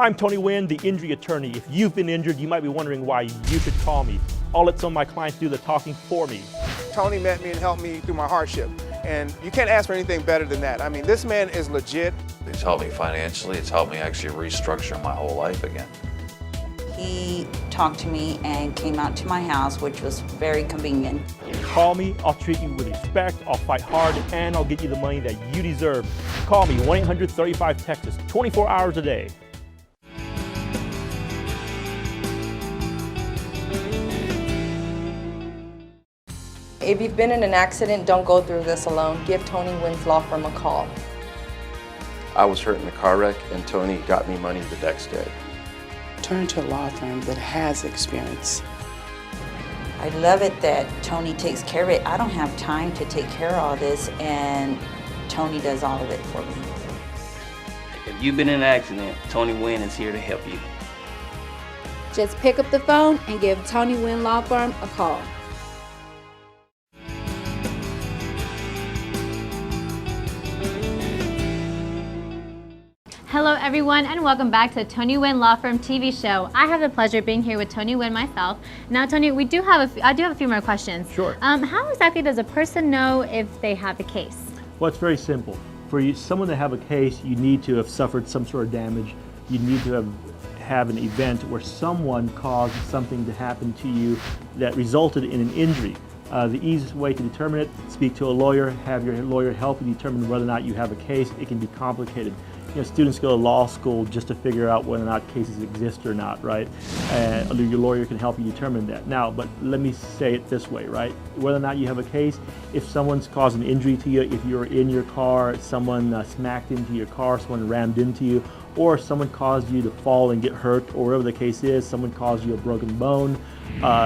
I'm Tony Wynn, the injury attorney. If you've been injured, you might be wondering why you should call me. I'll let some of my clients do the talking for me. Tony met me and helped me through my hardship. And you can't ask for anything better than that. I mean, this man is legit. It's helped me financially. It's helped me actually restructure my whole life again. He talked to me and came out to my house, which was very convenient. Call me, I'll treat you with respect, I'll fight hard, and I'll get you the money that you deserve. Call me, 1-800-35-TEXAS, 24 hours a day. If you've been in an accident, don't go through this alone. Give Tony Wynn's law firm a call. I was hurt in a car wreck and Tony got me money the next day. Turn to a law firm that has experience. I love it that Tony takes care of it. I don't have time to take care of all this, and Tony does all of it for me. If you've been in an accident, Tony Wynn is here to help you. Just pick up the phone and give Tony Wynn Law Firm a call. Hello everyone, and welcome back to Tony Wynn Law Firm TV show. I have the pleasure of being here with Tony Wynn myself. Now Tony, I do have a few more questions. Sure. How exactly does a person know if they have a case? Well, it's very simple. For someone to have a case, you need to have suffered some sort of damage. You need to have an event where someone caused something to happen to you that resulted in an injury. The easiest way to determine it, speak to a lawyer, have your lawyer help you determine whether or not you have a case. It can be complicated. You know, students go to law school just to figure out whether or not cases exist or not, right? Your lawyer can help you determine that. Now, but let me say it this way, right? Whether or not you have a case, if someone's caused an injury to you, if you're in your car, someone smacked into your car, someone rammed into you, or someone caused you to fall and get hurt, or whatever the case is, someone caused you a broken bone,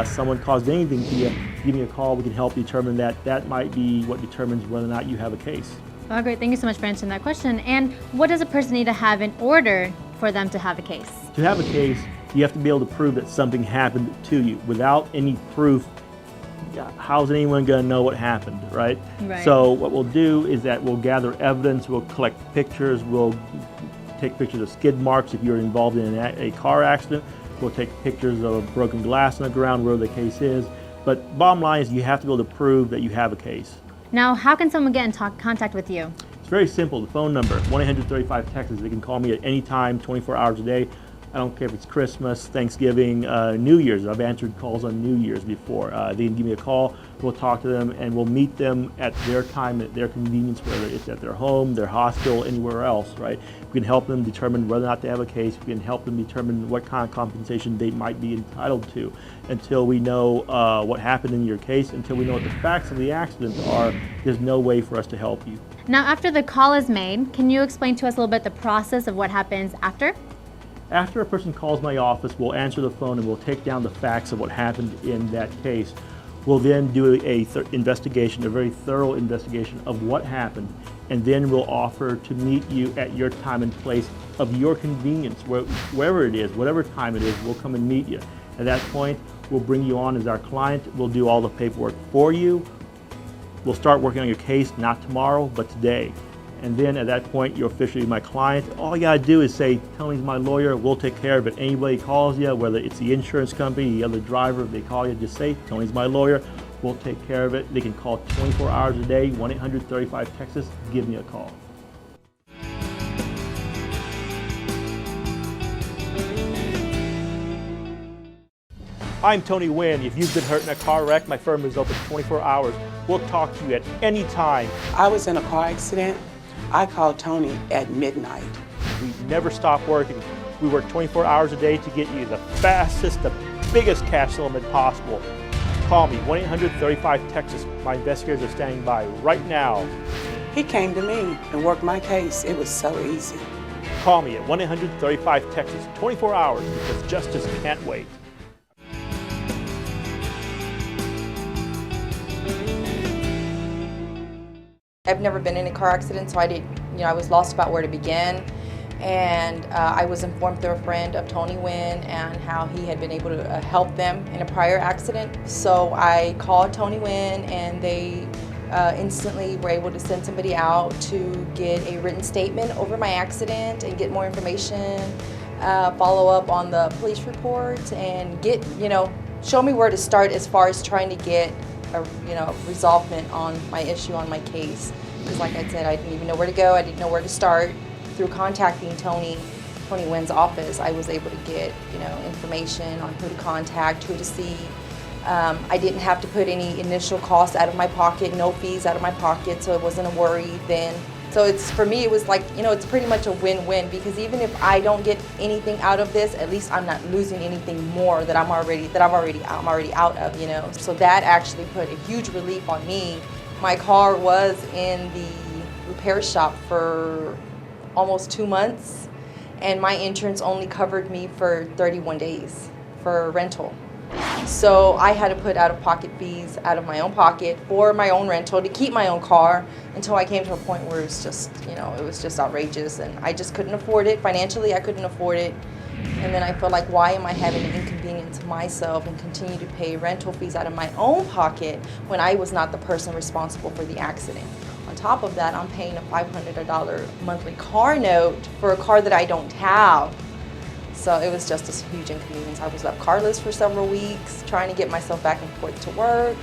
someone caused anything to you, give me a call, we can help determine that. That might be what determines whether or not you have a case. Oh, great. Thank you so much for answering that question. And what does a person need to have in order for them to have a case? To have a case, you have to be able to prove that something happened to you. Without any proof, how's anyone going to know what happened, right? Right. So what we'll do is that we'll gather evidence, we'll collect pictures, we'll take pictures of skid marks if you're involved in a car accident, we'll take pictures of broken glass on the ground, wherever the case is. But bottom line is you have to be able to prove that you have a case. Now, how can someone get in contact with you? It's very simple. The phone number, 1-800-35-TEXAS. They can call me at any time, 24 hours a day. I don't care if it's Christmas, Thanksgiving, New Year's. I've answered calls on New Year's before. They can give me a call, we'll talk to them, and we'll meet them at their time, at their convenience, whether it's at their home, their hospital, anywhere else, right? We can help them determine whether or not they have a case. We can help them determine what kind of compensation they might be entitled to. Until we know what happened in your case, until we know what the facts of the accident are, there's no way for us to help you. Now, after the call is made, can you explain to us a little bit the process of what happens after? After a person calls my office, we'll answer the phone and we'll take down the facts of what happened in that case. We'll then do investigation, a very thorough investigation of what happened, and then we'll offer to meet you at your time and place of your convenience, wherever it is, whatever time it is, we'll come and meet you. At that point, we'll bring you on as our client, we'll do all the paperwork for you, we'll start working on your case, not tomorrow, but today. And then at that point, you're officially my client. All you gotta do is say, Tony's my lawyer, we'll take care of it. Anybody calls you, whether it's the insurance company, the other driver, if they call you, just say, Tony's my lawyer, we'll take care of it. They can call 24 hours a day, 1-800-35-TEXAS, give me a call. I'm Tony Wynn. If you've been hurt in a car wreck, my firm is open 24 hours. We'll talk to you at any time. I was in a car accident. I called Tony at midnight. We never stop working. We work 24 hours a day to get you the fastest, the biggest cash settlement possible. Call me, 1-800-35-TEXAS. My investigators are standing by right now. He came to me and worked my case. It was so easy. Call me at 1-800-35-TEXAS, 24 hours, because justice can't wait. I've never been in a car accident, so I was lost about where to begin. And I was informed through a friend of Tony Wynn and how he had been able to help them in a prior accident. So I called Tony Wynn and they instantly were able to send somebody out to get a written statement over my accident and get more information follow up on the police report, and get, show me where to start as far as trying to get a, resolvement on my issue, on my case. Because like I said, I didn't even know where to go. I didn't know where to start. Through contacting Tony Wynn's office, I was able to get, information on who to contact, who to see. I didn't have to put any initial costs out of my pocket, no fees out of my pocket, so it wasn't a worry then. So for me, it was like, it's pretty much a win-win, because even if I don't get anything out of this, at least I'm not losing anything more that I'm already out of, So that actually put a huge relief on me. My car was in the repair shop for almost 2 months, and my insurance only covered me for 31 days for rental. So I had to put out-of-pocket fees out of my own pocket for my own rental to keep my own car, until I came to a point where it was just, it was just outrageous, and I just couldn't afford it. Financially, I couldn't afford it. And then I felt like, why am I having to inconvenience myself and continue to pay rental fees out of my own pocket when I was not the person responsible for the accident? On top of that, I'm paying a $500 monthly car note for a car that I don't have. So it was just a huge inconvenience. I was left carless for several weeks, trying to get myself back and forth to work,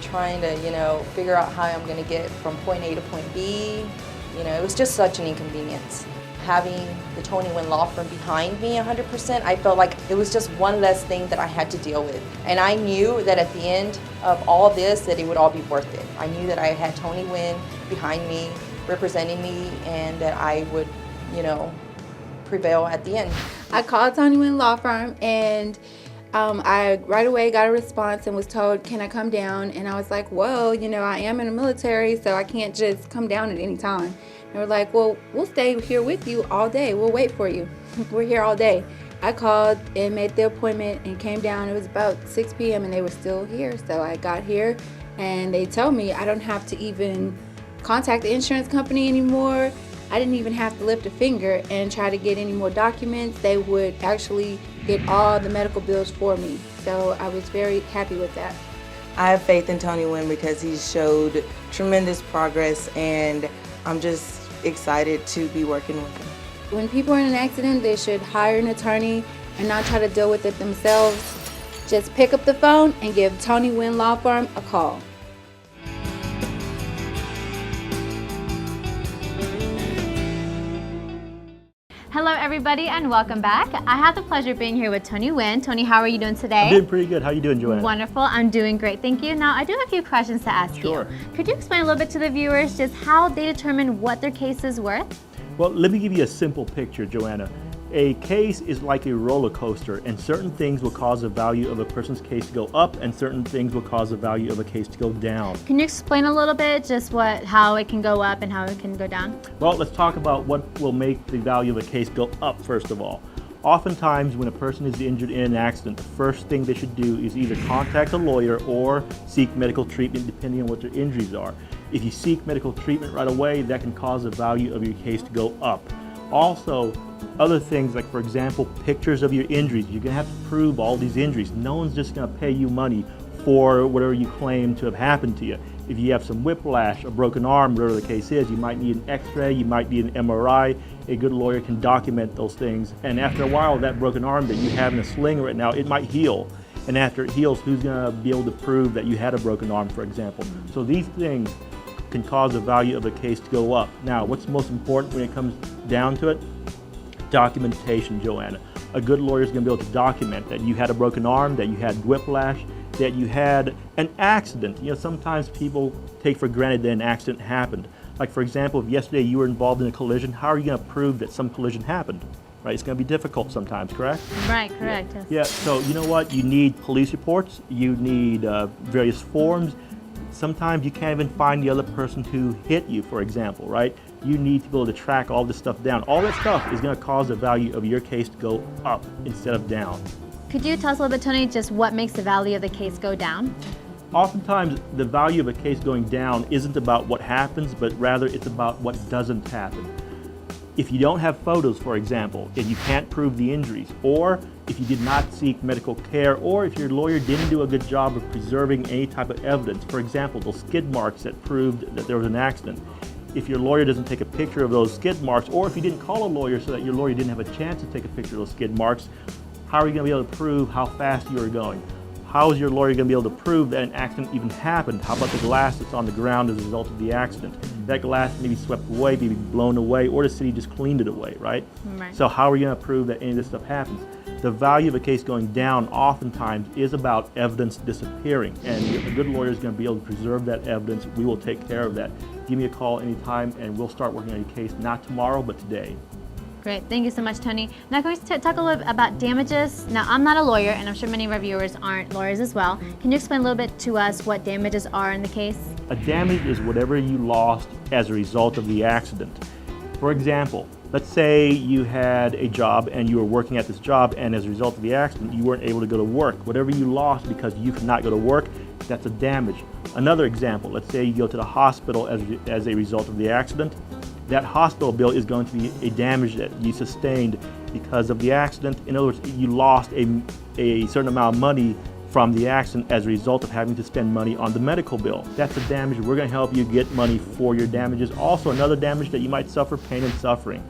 trying to, figure out how I'm going to get from point A to point B. It was just such an inconvenience. Having the Tony Wynn Law Firm behind me 100%, I felt like it was just one less thing that I had to deal with. And I knew that at the end of all this, that it would all be worth it. I knew that I had Tony Wynn behind me, representing me, and that I would, prevail at the end. I called Tony Wynn Law Firm, and I right away got a response and was told, can I come down? And I was like, well, I am in the military, so I can't just come down at any time. They were like, well, we'll stay here with you all day. We'll wait for you. We're here all day. I called and made the appointment and came down. It was about 6 p.m. and they were still here. So I got here and they told me I don't have to even contact the insurance company anymore. I didn't even have to lift a finger and try to get any more documents. They would actually get all the medical bills for me. So I was very happy with that. I have faith in Tony Wynn because he showed tremendous progress, and I'm just excited to be working with him. When people are in an accident, they should hire an attorney and not try to deal with it themselves. Just pick up the phone and give Tony Wynn Law Firm a call. Hello everybody and welcome back. I have the pleasure of being here with Tony Wynn. Tony, how are you doing today? I'm doing pretty good. How are you doing, Joanna? Wonderful. I'm doing great. Thank you. Now, I do have a few questions to ask Sure. you. Could you explain a little bit to the viewers just how they determine what their case is worth? Well, let me give you a simple picture, Joanna. A case is like a roller coaster, and certain things will cause the value of a person's case to go up, and certain things will cause the value of a case to go down. Can you explain a little bit just how it can go up and how it can go down? Well, let's talk about what will make the value of a case go up first of all. Oftentimes, when a person is injured in an accident, the first thing they should do is either contact a lawyer or seek medical treatment depending on what their injuries are. If you seek medical treatment right away, that can cause the value of your case to go up. Also, other things like, for example, pictures of your injuries. You're going to have to prove all these injuries. No one's just going to pay you money for whatever you claim to have happened to you. If you have some whiplash, a broken arm, whatever the case is, you might need an x-ray, you might need an MRI. A good lawyer can document those things. And after a while, that broken arm that you have in a sling right now, it might heal. And after it heals, who's going to be able to prove that you had a broken arm, for example? So these things can cause the value of a case to go up. Now, what's most important when it comes down to it? Documentation, Joanna. A good lawyer is going to be able to document that you had a broken arm, that you had whiplash, that you had an accident. Sometimes people take for granted that an accident happened. Like, for example, if yesterday you were involved in a collision, how are you going to prove that some collision happened? Right? It's going to be difficult sometimes, correct? Right, correct. Yeah. Yeah, so you know what? You need police reports, you need various forms. Sometimes you can't even find the other person who hit you, for example, right? You need to be able to track all this stuff down. All that stuff is going to cause the value of your case to go up instead of down. Could you tell us a little bit, Tony, just what makes the value of the case go down? Oftentimes, the value of a case going down isn't about what happens, but rather it's about what doesn't happen. If you don't have photos, for example, and you can't prove the injuries, or if you did not seek medical care, or if your lawyer didn't do a good job of preserving any type of evidence, for example, those skid marks that proved that there was an accident, if your lawyer doesn't take a picture of those skid marks, or if you didn't call a lawyer so that your lawyer didn't have a chance to take a picture of those skid marks, how are you going to be able to prove how fast you were going? How is your lawyer going to be able to prove that an accident even happened? How about the glass that's on the ground as a result of the accident? That glass may be swept away, maybe blown away, or the city just cleaned it away, right? So how are you going to prove that any of this stuff happens? The value of a case going down oftentimes is about evidence disappearing, and a good lawyer is going to be able to preserve that evidence. We will take care of that. Give me a call anytime, and we'll start working on your case, not tomorrow, but today. Great, thank you so much, Tony. Now can we talk a little bit about damages? Now I'm not a lawyer, and I'm sure many of our viewers aren't lawyers as well. Can you explain a little bit to us what damages are in the case? A damage is whatever you lost as a result of the accident. For example, let's say you had a job and you were working at this job, and as a result of the accident you weren't able to go to work. Whatever you lost because you could not go to work, that's a damage. Another example, let's say you go to the hospital as a result of the accident. That hospital bill is going to be a damage that you sustained because of the accident. In other words, you lost a certain amount of money from the accident as a result of having to spend money on the medical bill. That's a damage. We're going to help you get money for your damages. Also, another damage that you might suffer, pain and suffering.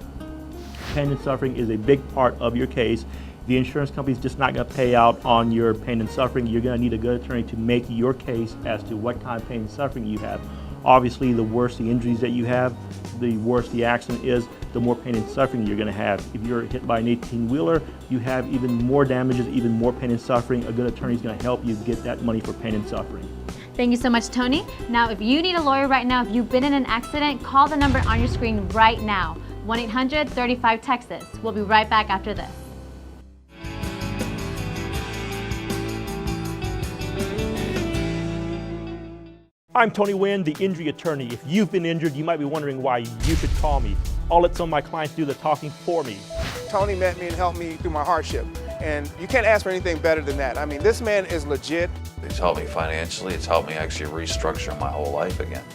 Pain and suffering is a big part of your case. The insurance company is just not going to pay out on your pain and suffering. You're going to need a good attorney to make your case as to what kind of pain and suffering you have. Obviously, the worse the injuries that you have, the worse the accident is, the more pain and suffering you're going to have. If you're hit by an 18-wheeler, you have even more damages, even more pain and suffering. A good attorney is going to help you get that money for pain and suffering. Thank you so much, Tony. Now, if you need a lawyer right now, if you've been in an accident, call the number on your screen right now, 1-800-35-TEXAS. We'll be right back after this. I'm Tony Wynn, the injury attorney. If you've been injured, you might be wondering why you should call me. I'll let some of my clients do the talking for me. Tony met me and helped me through my hardship. And you can't ask for anything better than that. I mean, this man is legit. It's helped me financially. It's helped me actually restructure my whole life again.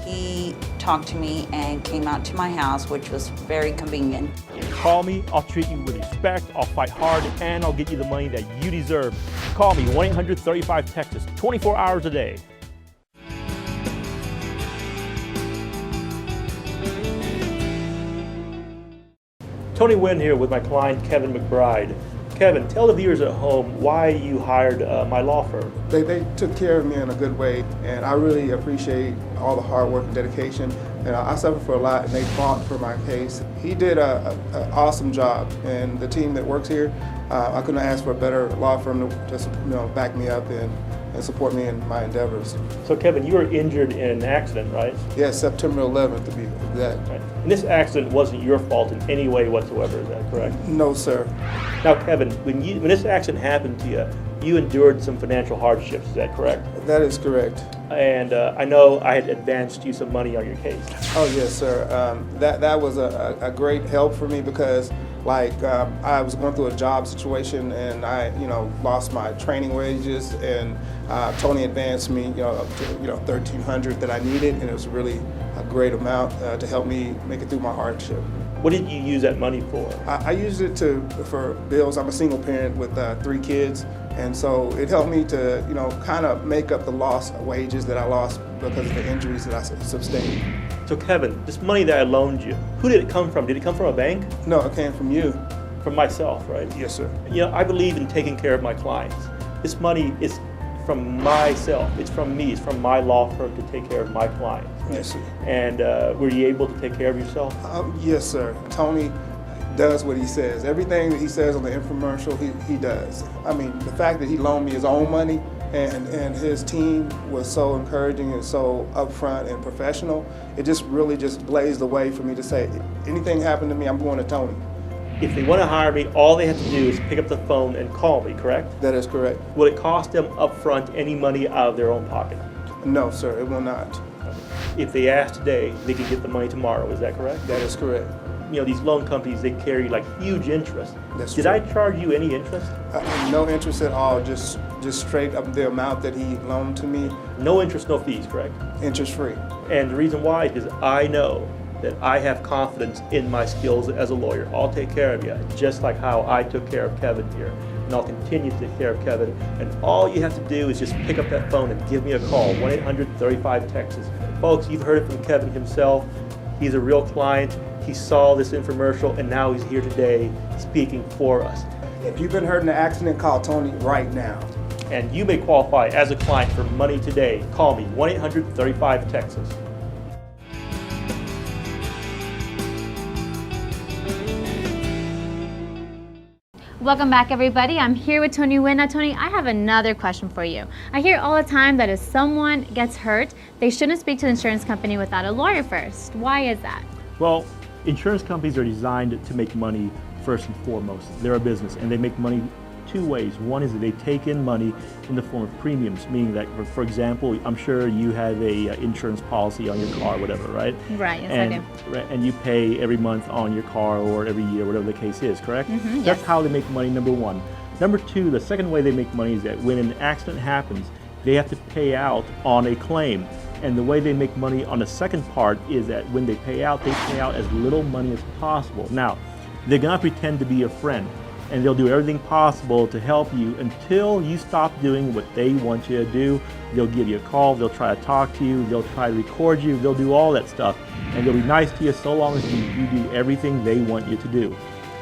He talked to me and came out to my house, which was very convenient. Call me, I'll treat you with respect, I'll fight hard, and I'll get you the money that you deserve. Call me, 1-800-35-TEXAS, 24 hours a day. Tony Wynn here with my client, Kevin McBride. Kevin, tell the viewers at home why you hired my law firm. They took care of me in a good way, and I really appreciate all the hard work and dedication. And I suffered for a lot, and they fought for my case. He did an awesome job, and the team that works here, I couldn't ask for a better law firm to just back me up and support me in my endeavors. So Kevin, you were injured in an accident, right? Yes, September 11th to be exact. Right. And this accident wasn't your fault in any way whatsoever, is that correct? No, sir. Now Kevin, when this accident happened to you, you endured some financial hardships, is that correct? That is correct. And I know I had advanced you some money on your case. Oh yes, sir. That was a great help for me because I was going through a job situation and I lost my training wages, and Tony advanced me up to $1,300 that I needed, and it was really a great amount to help me make it through my hardship. What did you use that money for? I used it for bills. I'm a single parent with 3 kids, and so it helped me to kind of make up the lost wages that I lost because of the injuries that I sustained. So Kevin, this money that I loaned you, who did it come from? Did it come from a bank? No, it came from you. From myself, right? Yes, sir. I believe in taking care of my clients. This money is from myself. It's from me. It's from my law firm to take care of my clients. Right? Yes, sir. And were you able to take care of yourself? Yes, sir. Tony does what he says. Everything that he says on the infomercial, he does. I mean, the fact that he loaned me his own money and his team was so encouraging and so upfront and professional, it just really just blazed the way for me to say, anything happened to me, I'm going to Tony. If they want to hire me, all they have to do is pick up the phone and call me, correct? That is correct. Will it cost them upfront any money out of their own pocket? No, sir, it will not. If they ask today, they can get the money tomorrow, is that correct? That is correct. These loan companies, they carry huge interest. That's Did true. I charge you any interest? No interest at all, just straight up the amount that he loaned to me. No interest, no fees, correct? Interest free. And the reason why is I know that I have confidence in my skills as a lawyer. I'll take care of you, just like how I took care of Kevin here. And I'll continue to take care of Kevin. And all you have to do is just pick up that phone and give me a call, 1-800-35-TEXAS. Folks, you've heard it from Kevin himself. He's a real client. He saw this infomercial and now he's here today speaking for us. If you've been hurt in an accident, call Tony right now. And you may qualify as a client for money today. Call me, 1-800-35-TEXAS. Welcome back, everybody. I'm here with Tony Wynn. Now, Tony, I have another question for you. I hear all the time that if someone gets hurt, they shouldn't speak to the insurance company without a lawyer first. Why is that? Well, insurance companies are designed to make money first and foremost. They're a business and they make money two ways. One is that they take in money in the form of premiums, meaning that, for example, I'm sure you have a insurance policy on your car, whatever, right? Right, yes, and, I do. Right, and you pay every month on your car or every year, whatever the case is, correct? Mm-hmm, That's yes. how they make money, number one. Number two, the second way they make money is that when an accident happens, they have to pay out on a claim. And the way they make money on the second part is that when they pay out as little money as possible. Now, they're gonna pretend to be your friend, and they'll do everything possible to help you until you stop doing what they want you to do. They'll give you a call, they'll try to talk to you, they'll try to record you, they'll do all that stuff. And they'll be nice to you so long as you do everything they want you to do.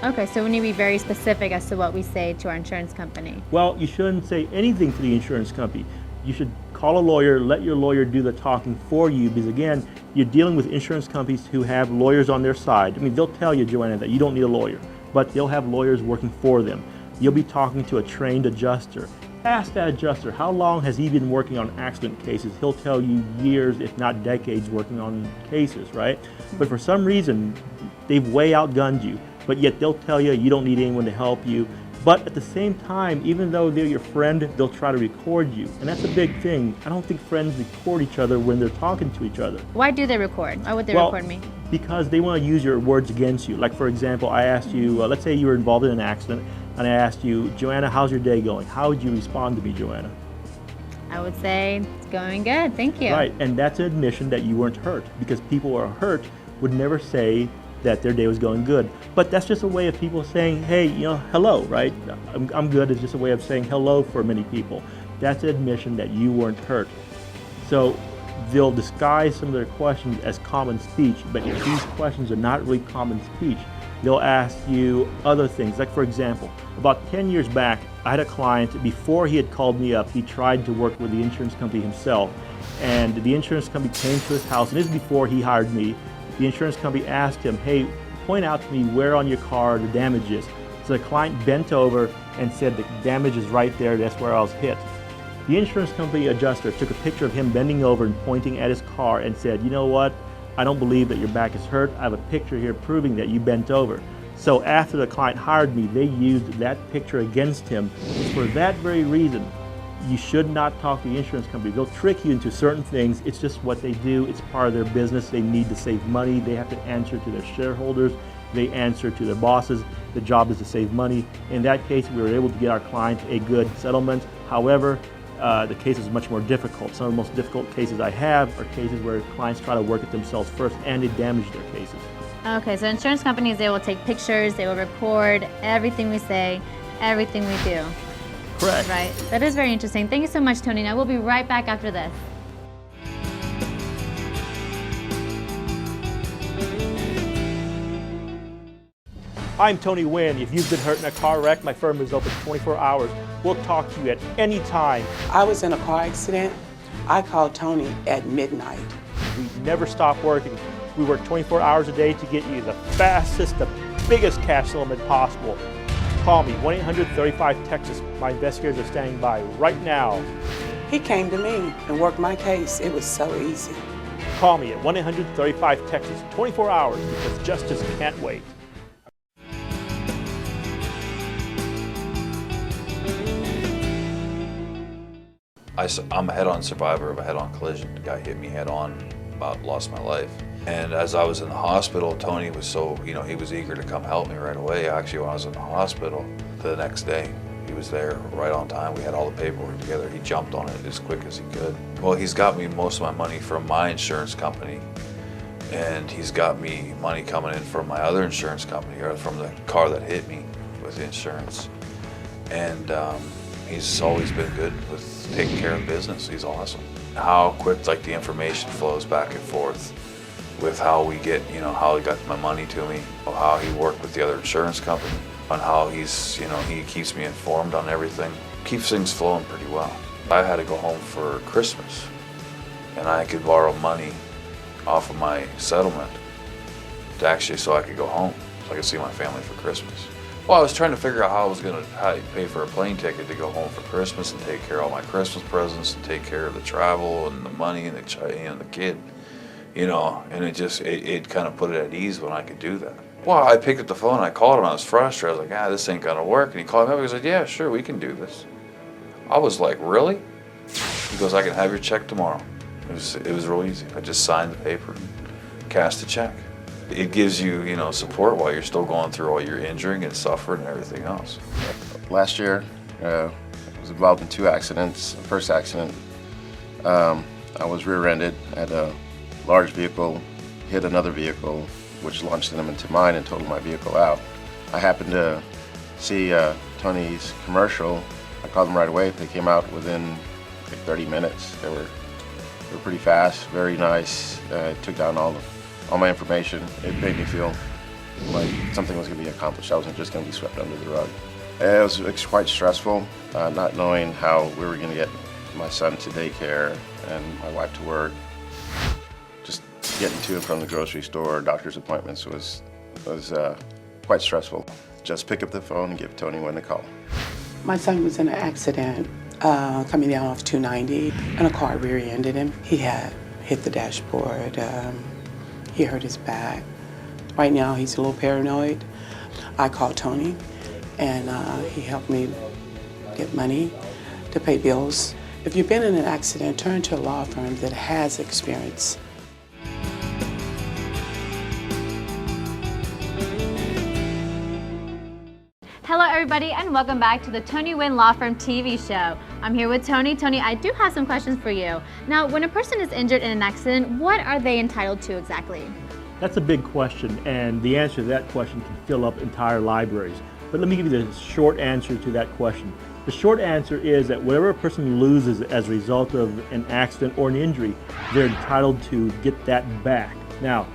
Okay, so we need to be very specific as to what we say to our insurance company. Well, you shouldn't say anything to the insurance company. You should call a lawyer, let your lawyer do the talking for you, because again, you're dealing with insurance companies who have lawyers on their side. I mean, they'll tell you, Joanna, that you don't need a lawyer, but they'll have lawyers working for them. You'll be talking to a trained adjuster. Ask that adjuster, how long has he been working on accident cases? He'll tell you years, if not decades, working on cases, right? But for some reason, they've way outgunned you, but yet they'll tell you you don't need anyone to help you. But at the same time, even though they're your friend, they'll try to record you. And that's a big thing. I don't think friends record each other when they're talking to each other. Why do they record? Why would they record me? Because they want to use your words against you. Like, for example, I asked you, let's say you were involved in an accident, and I asked you, Joanna, how's your day going? How would you respond to me, Joanna? I would say, it's going good, thank you. Right, and that's an admission that you weren't hurt, because people who are hurt would never say that their day was going good. But that's just a way of people saying, hey, hello, right? I'm good. It's just a way of saying hello for many people. That's an admission that you weren't hurt. So they'll disguise some of their questions as common speech, but these questions are not really common speech. They'll ask you other things. Like, for example, about 10 years back, I had a client, before he had called me up, he tried to work with the insurance company himself. And the insurance company came to his house, and this is before he hired me. The insurance company asked him, hey, point out to me where on your car the damage is. So the client bent over and said the damage is right there, that's where I was hit. The insurance company adjuster took a picture of him bending over and pointing at his car and said, you know what, I don't believe that your back is hurt. I have a picture here proving that you bent over. So after the client hired me, they used that picture against him. For that very reason, you should not talk to the insurance company. They'll trick you into certain things. It's just what they do. It's part of their business. They need to save money. They have to answer to their shareholders. They answer to their bosses. The job is to save money. In that case, we were able to get our client a good settlement. However, the case is much more difficult. Some of the most difficult cases I have are cases where clients try to work it themselves first and they damage their cases. Okay, so insurance companies, they will take pictures, they will record everything we say, everything we do. Correct. Right. That is very interesting. Thank you so much, Tony. Now we'll be right back after this. I'm Tony Wynn. If you've been hurt in a car wreck, my firm is open 24 hours. We'll talk to you at any time. I was in a car accident. I called Tony at midnight. We never stop working. We work 24 hours a day to get you the fastest, the biggest cash settlement possible. Call me, 1-800-35-TEXAS. My investigators are standing by right now. He came to me and worked my case. It was so easy. Call me at 1-800-35-TEXAS, 24 hours, because justice can't wait. I'm a head-on survivor of a head-on collision. The guy hit me head-on, about lost my life. And as I was in the hospital, Tony was so, he was eager to come help me right away. Actually, when I was in the hospital the next day, he was there right on time. We had all the paperwork together. He jumped on it as quick as he could. Well, he's got me most of my money from my insurance company, and he's got me money coming in from my other insurance company, or from the car that hit me with the insurance. And he's always been good with taking care of business. He's awesome. how quick like the information flows back and forth with how we get, how he got my money to me, how he worked with the other insurance company, on how he's, he keeps me informed on everything, keeps things flowing pretty well. I had to go home for Christmas, and I could borrow money off of my settlement to actually, so I could go home, so I could see my family for Christmas. Well, I was trying to figure out how I was going to pay for a plane ticket to go home for Christmas and take care of all my Christmas presents and take care of the travel and the money and the kid, and it kind of put it at ease when I could do that. Well, I picked up the phone, I called him, I was frustrated. I was like, this ain't going to work. And he called me up, he said, yeah, sure, we can do this. I was like, really? He goes, I can have your check tomorrow. It was real easy. I just signed the paper and cashed the check. It gives you, support while you're still going through all your injuring and suffering and everything else. Last year, I was involved in 2 accidents. The first accident, I was rear-ended. I had a large vehicle hit another vehicle, which launched them into mine and totaled my vehicle out. I happened to see Tony's commercial. I called them right away. They came out within like 30 minutes. They were pretty fast, very nice. Took down all my information. It made me feel like something was going to be accomplished. I wasn't just going to be swept under the rug. It was quite stressful, not knowing how we were going to get my son to daycare and my wife to work. Just getting to and from the grocery store, doctor's appointments was quite stressful. Just pick up the phone and give Tony Wynn a call. My son was in an accident coming down off 290, and a car rear-ended him. He had hit the dashboard. He hurt his back. Right now, he's a little paranoid. I called Tony, and he helped me get money to pay bills. If you've been in an accident, turn to a law firm that has experience. Hello everybody and welcome back to the Tony Wynn Law Firm TV show. I'm here with Tony. Tony, I do have some questions for you. Now, when a person is injured in an accident, what are they entitled to exactly? That's a big question, and the answer to that question can fill up entire libraries. But let me give you the short answer to that question. The short answer is that whatever a person loses as a result of an accident or an injury, they're entitled to get that back. Now,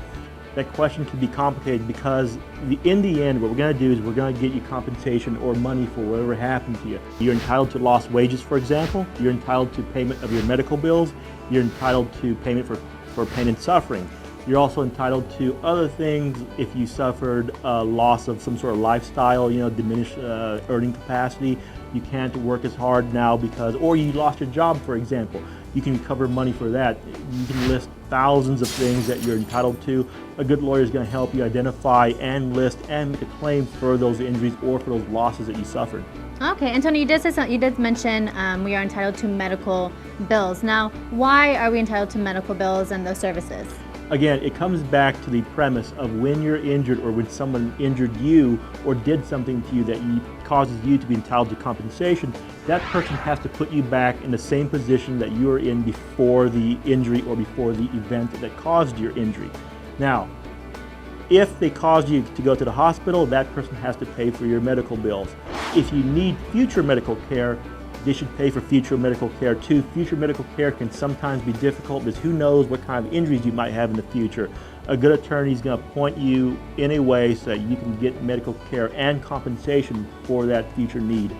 that question can be complicated because in the end, what we're going to do is we're going to get you compensation or money for whatever happened to you. You're entitled to lost wages, for example. You're entitled to payment of your medical bills. You're entitled to payment for pain and suffering. You're also entitled to other things if you suffered a loss of some sort of lifestyle, diminished earning capacity. You can't work as hard now or you lost your job, for example. You can recover money for that. You can list thousands of things that you're entitled to. A good lawyer is going to help you identify and list and make a claim for those injuries or for those losses that you suffered. Okay, and Tony, you did mention we are entitled to medical bills. Now, why are we entitled to medical bills and those services? Again, it comes back to the premise of when you're injured or when someone injured you or did something to you that causes you to be entitled to compensation, that person has to put you back in the same position that you were in before the injury or before the event that caused your injury. Now, if they caused you to go to the hospital, that person has to pay for your medical bills. If you need future medical care, they should pay for future medical care too. Future medical care can sometimes be difficult because who knows what kind of injuries you might have in the future. A good attorney is going to point you in a way so that you can get medical care and compensation for that future need.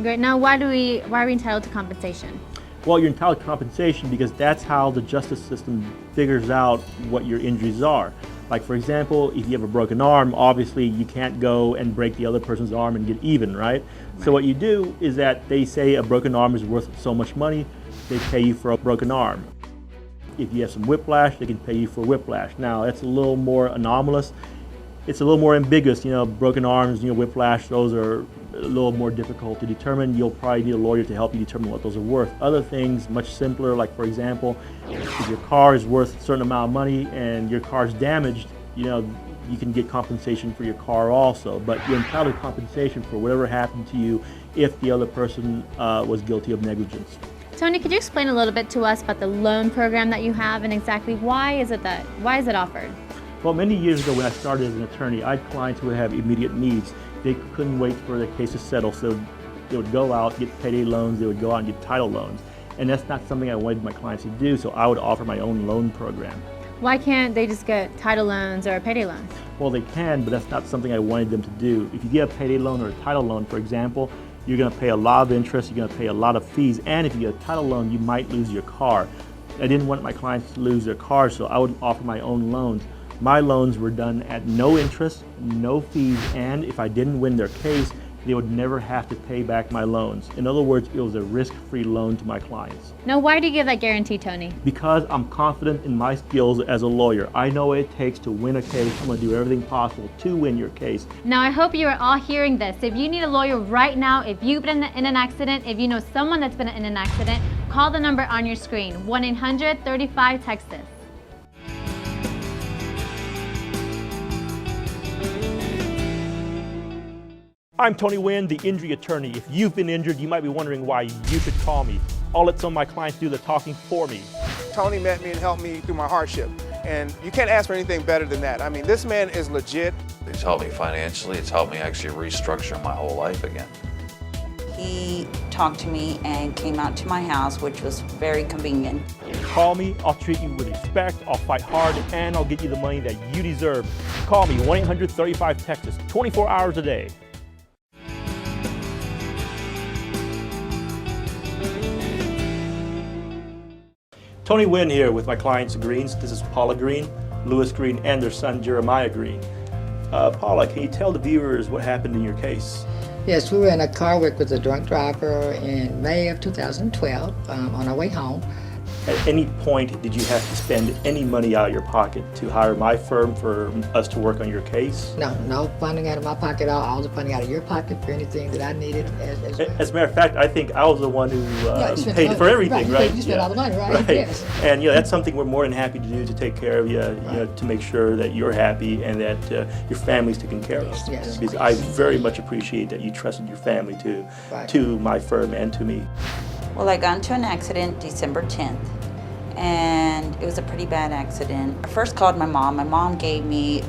Great. Now, why are we entitled to compensation? Well, you're entitled to compensation because that's how the justice system figures out what your injuries are. Like, for example, if you have a broken arm, obviously you can't go and break the other person's arm and get even, right? So what you do is that they say a broken arm is worth so much money, they pay you for a broken arm. If you have some whiplash, they can pay you for whiplash. Now, that's a little more anomalous. It's a little more ambiguous, broken arms, whiplash, those are a little more difficult to determine. You'll probably need a lawyer to help you determine what those are worth. Other things, much simpler, like for example, if your car is worth a certain amount of money and your car's damaged, you can get compensation for your car also, but you're entitled to compensation for whatever happened to you if the other person was guilty of negligence. Tony, could you explain a little bit to us about the loan program that you have and exactly why is it offered? Well, many years ago when I started as an attorney, I had clients who would have immediate needs. They couldn't wait for their case to settle, so they would go out, get payday loans, they would go out and get title loans. and that's not something I wanted my clients to do, so I would offer my own loan program. Why can't they just get title loans or payday loans? Well, they can, but that's not something I wanted them to do. If you get a payday loan or a title loan, for example, you're going to pay a lot of interest, you're going to pay a lot of fees, and if you get a title loan, you might lose your car. I didn't want my clients to lose their cars, so I would offer my own loans. My loans were done at no interest, no fees, and if I didn't win their case, they would never have to pay back my loans. In other words, it was a risk-free loan to my clients. Now, why do you give that guarantee, Tony? Because I'm confident in my skills as a lawyer. I know what it takes to win a case. I'm going to do everything possible to win your case. Now, I hope you are all hearing this. If you need a lawyer right now, if you've been in an accident, if you know someone that's been in an accident, call the number on your screen, 1-800-35-TEXAS. I'm Tony Wynn, the injury attorney. If you've been injured, you might be wondering why you should call me. I'll let some of my clients do the talking for me. Tony met me and helped me through my hardship. And you can't ask for anything better than that. I mean, this man is legit. It's helped me financially. It's helped me actually restructure my whole life again. He talked to me and came out to my house, which was very convenient. Call me, I'll treat you with respect, I'll fight hard, and I'll get you the money that you deserve. Call me, 1-800-35-TEXAS, 24 hours a day. Tony Wynn here with my clients Greens. This is Paula Green, Lewis Green, and their son Jeremiah Green. Paula, can you tell the viewers what happened in your case? Yes, we were in a car wreck with a drunk driver in May of 2012 on our way home. At any point, did you have to spend any money out of your pocket to hire my firm for us to work on your case? No funding out of my pocket, all the funding out of your pocket for anything that I needed. As a matter of fact, I think I was the one who paid for everything, right? You spent all the money, right? Yes. And that's something we're more than happy to do, to take care of you, to make sure that you're happy and that your family's taken care of. Yes. Because I very much appreciate that you trusted your family to my firm and to me. Well, I got into an accident December 10th, and it was a pretty bad accident. I first called my mom. My mom gave me,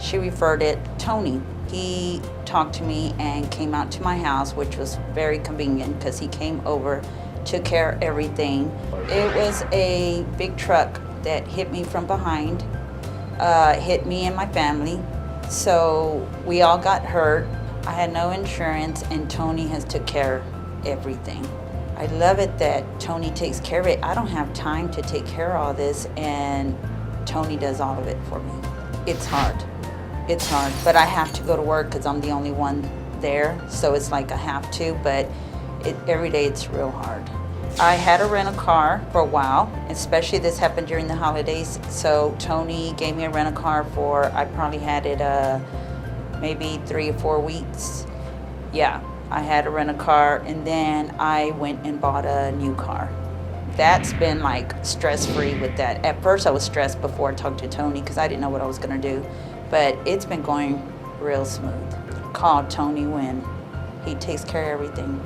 she referred it Tony. He talked to me and came out to my house, which was very convenient because he came over, took care of everything. It was a big truck that hit me from behind, hit me and my family. So we all got hurt. I had no insurance, and Tony has took care of everything. I love it that Tony takes care of it. I don't have time to take care of all this, and Tony does all of it for me. It's hard. It's hard, but I have to go to work because I'm the only one there, so it's like I have to, but every day it's real hard. I had to rent a car for a while, especially this happened during the holidays, so Tony gave me a rent-a-car for, I probably had it maybe 3 or 4 weeks. Yeah. I had to rent a car, and then I went and bought a new car. That's been like stress-free with that. At first I was stressed before I talked to Tony because I didn't know what I was gonna do, but it's been going real smooth. Call Tony Wynn. He takes care of everything.